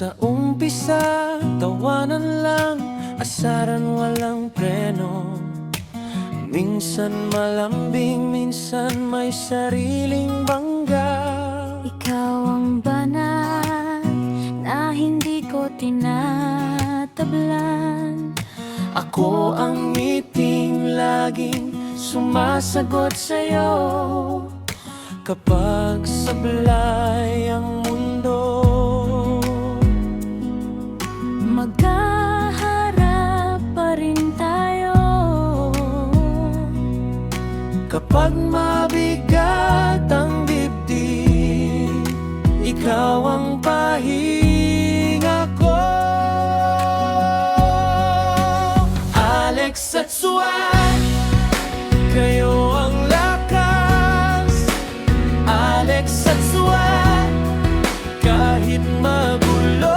Sa umpisa, tawanan lang, asaran walang preno. Minsan malambing, minsan may sariling bangga. Ikaw ang banat na hindi ko tinatablan. Ako ang ngiting laging sumasagot sa'yo kapag sablay ang mundo. Magkaharap pa rin tayo Kapag mabigat ang dibdib, ikaw ang pahinga ko. Alex at Suat, kayo ang lakas. Alex at Suat, kahit magulo,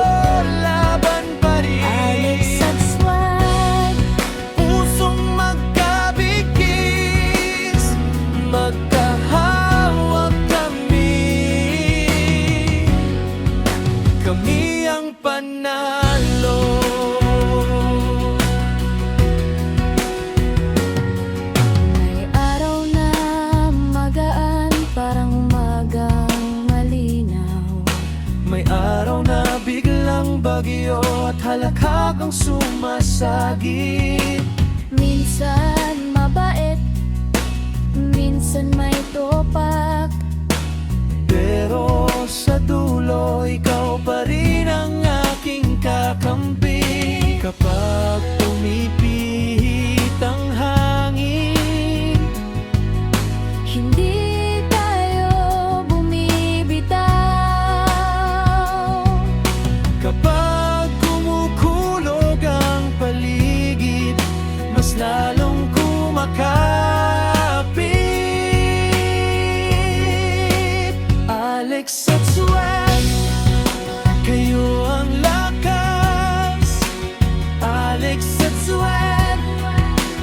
laban pa rin. Alex at Suat, Pusong magkabigis, magkahawak kami. Kami ang panalo. may araw na magaan parang umagang malinaw. May araw na biglang bagyo at halakakang sumasagit. Minsan mabait, minsan may topak. Pero sa dulo, ikaw pa rin ang aking kakampi. Kapag pumipihit ang hangin, Hindi tayo bumibitaw. kapag kumukulog ang paligid, mas lalong kumakapit. Alex at Suat, kayo ang lakas. Alex at Suat,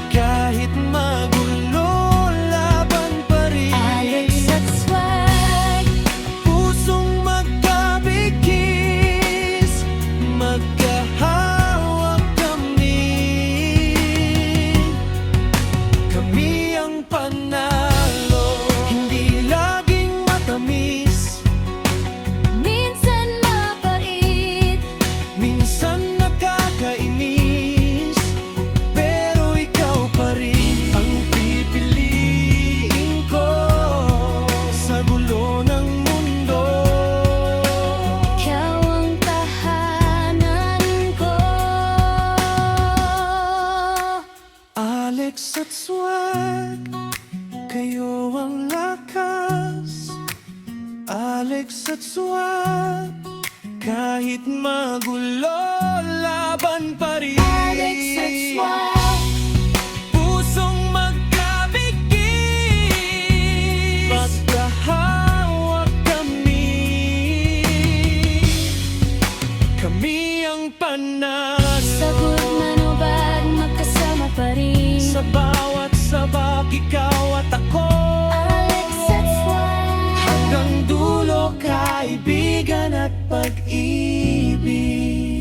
kahit magulo, laban pa rin. Alex at Swag, Pusong magkabigis, magkahawak kami. Kami ang panalo, hindi laging matamis. minsan mapait, Minsan nakakainis, pero ikaw pa rin ang pipiliin ko sa gulo ng mundo. ikaw ang tahanan ko. Alex at Swag, kayo ang lakas. Alex at Swag, kahit magulo, laban pa rin. Alex at Swag, Pusong magkabigis, magkahawak kami. Kami ang panalo. sagot manubad, magkasama pa rin. Sa bawat sabak, ikaw at ako. Alex at Swag, Hanggang dulo, kaibigan at pag-ibig.